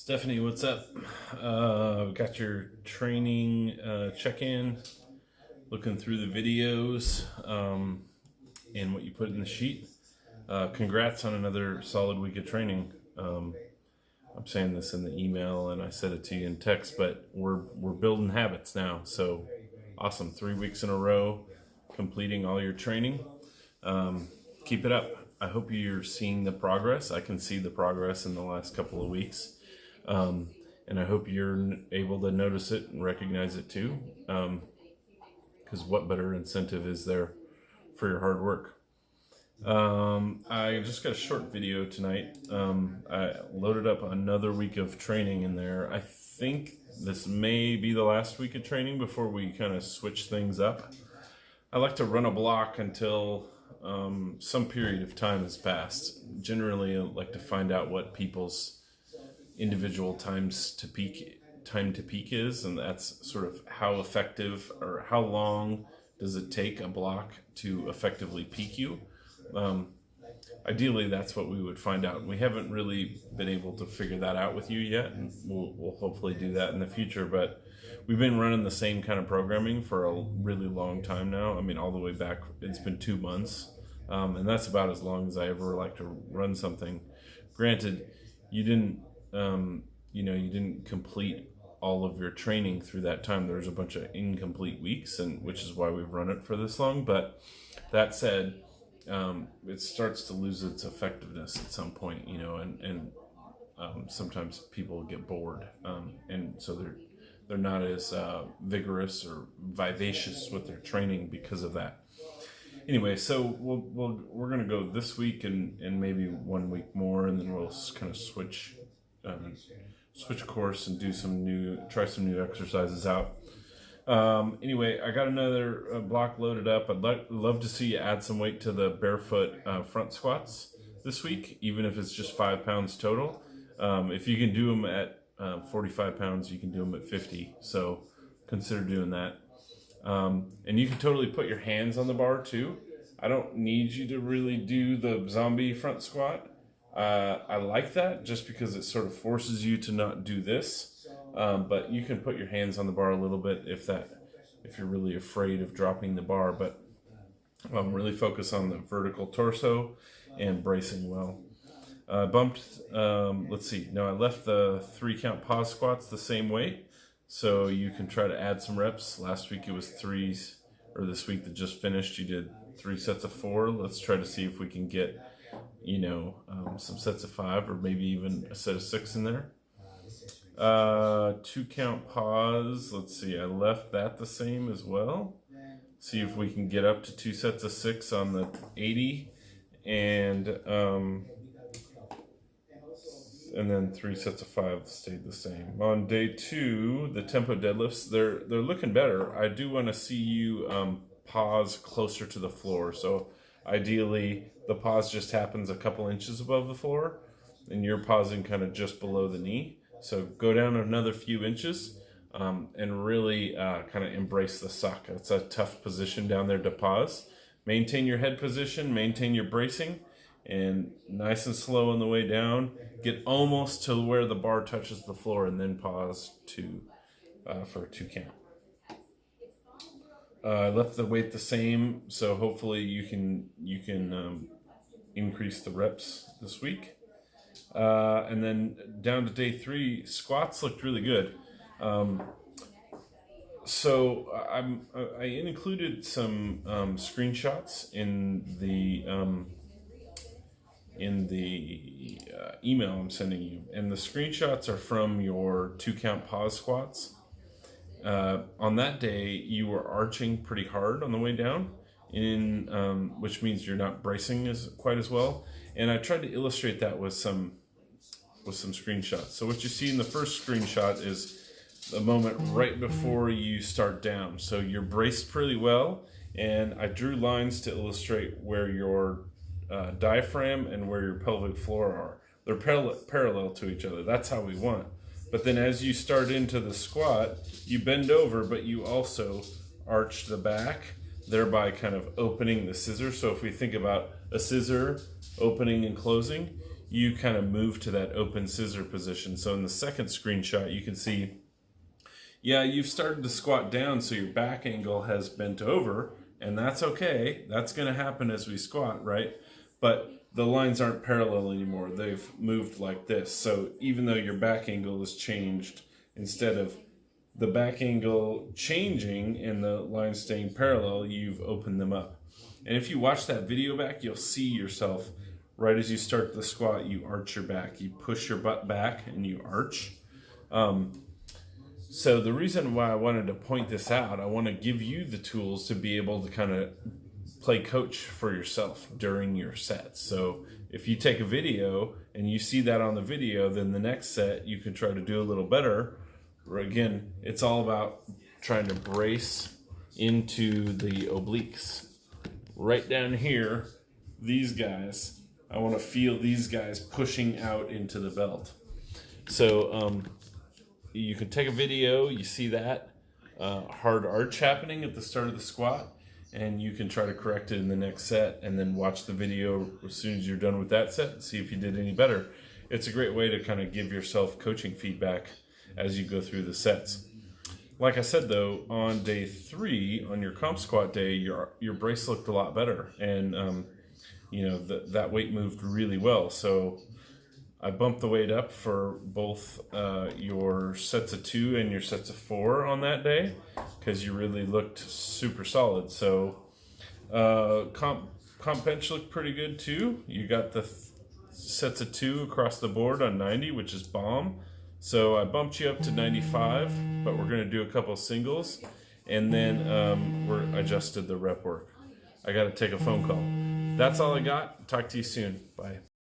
Stephanie, what's up? Got your training check-in, looking through the videos and what you put in the sheet. Congrats on another solid week of training. I'm saying this in the email and I said it to you in text, but we're building habits now. So awesome, 3 weeks in a row, completing all your training. Keep it up. I hope you're seeing the progress. I can see the progress in the last couple of weeks. And I hope you're able to notice it and recognize it too. Because what better incentive is there for your hard work? I just got a short video tonight. I loaded up another week of training in there. I think this may be the last week of training before we kind of switch things up. I like to run a block until some period of time has passed. Generally, I like to find out what people's individual time to peak is, and that's sort of how effective or how long does it take a block to effectively peak you. Ideally, that's what we would find out. We haven't really been able to figure that out with you yet, and we'll hopefully do that in the future, but we've been running the same kind of programming for a really long time now. I mean, all the way back, it's been 2 months, and that's about as long as I ever like to run something. Granted, you didn't complete all of your training through that time. There's a bunch of incomplete weeks, and which is why we've run it for this long. But that said, it starts to lose its effectiveness at some point, and sometimes people get bored, and so they're not as vigorous or vivacious with their training because of that. Anyway, so we're gonna go this week and maybe 1 week more, and then we'll kind of switch course and try some new exercises out. Anyway, I got another block loaded up. I'd love to see you add some weight to the barefoot front squats this week, even if it's just 5 pounds total. If you can do them at 45 pounds, you can do them at 50. So consider doing that. And you can totally put your hands on the bar too. I don't need you to really do the zombie front squat. I like that just because it sort of forces you to not do this. But you can put your hands on the bar a little bit if you're really afraid of dropping the bar. But really focus on the vertical torso and bracing well. Let's see. No, I left the 3 count pause squats the same way. So you can try to add some reps. Last week it was 3s, or this week that just finished, you did 3 sets of 4. Let's try to see if we can get, some sets of 5 or maybe even a set of 6 in there. 2 count pause. Let's see. I left that the same as well. See if we can get up to 2 sets of 6 on the 80, and then 3 sets of 5 stayed the same. On day 2, the tempo deadlifts, they're looking better. I do want to see you pause closer to the floor. So ideally, the pause just happens a couple inches above the floor, and you're pausing kind of just below the knee. So go down another few inches and really kind of embrace the suck. It's a tough position down there to pause. Maintain your head position, maintain your bracing, and nice and slow on the way down. Get almost to where the bar touches the floor, and then pause for a 2 count. I left the weight the same, so hopefully you can increase the reps this week. And then down to day 3, squats looked really good. So I included some screenshots in the email I'm sending you, and the screenshots are from your 2 count pause squats. On that day, you were arching pretty hard on the way down, which means you're not bracing quite as well. And I tried to illustrate that with some screenshots. So what you see in the first screenshot is the moment right before you start down. So you're braced pretty well, and I drew lines to illustrate where your diaphragm and where your pelvic floor are. They're parallel to each other. That's how we want. But then as you start into the squat, you bend over, but you also arch the back, thereby kind of opening the scissor. So if we think about a scissor opening and closing, you kind of move to that open scissor position. So in the second screenshot, you can see, yeah, you've started to squat down, so your back angle has bent over, and that's okay. That's going to happen as we squat, right? But the lines aren't parallel anymore. They've moved like this. So even though your back angle has changed, instead of the back angle changing and the lines staying parallel, you've opened them up. And if you watch that video back, you'll see yourself right as you start the squat, you arch your back. You push your butt back and you arch. So the reason why I wanted to point this out, I want to give you the tools to be able to kind of play coach for yourself during your sets. So if you take a video and you see that on the video, then the next set you can try to do a little better. Again, it's all about trying to brace into the obliques. Right down here, these guys, I want to feel these guys pushing out into the belt. So you can take a video, you see that hard arch happening at the start of the squat, and you can try to correct it in the next set, and then watch the video as soon as you're done with that set and see if you did any better. It's a great way to kind of give yourself coaching feedback as you go through the sets. Like I said though, on day 3, on your comp squat day, your brace looked a lot better, and that weight moved really well. So I bumped the weight up for both your sets of 2 and your sets of 4 on that day, because you really looked super solid. So comp bench looked pretty good too. You got the sets of 2 across the board on 90, which is bomb. So I bumped you up to 95, but we're going to do a couple singles, and then we're adjusted the rep work. I got to take a phone call. That's all I got. Talk to you soon. Bye.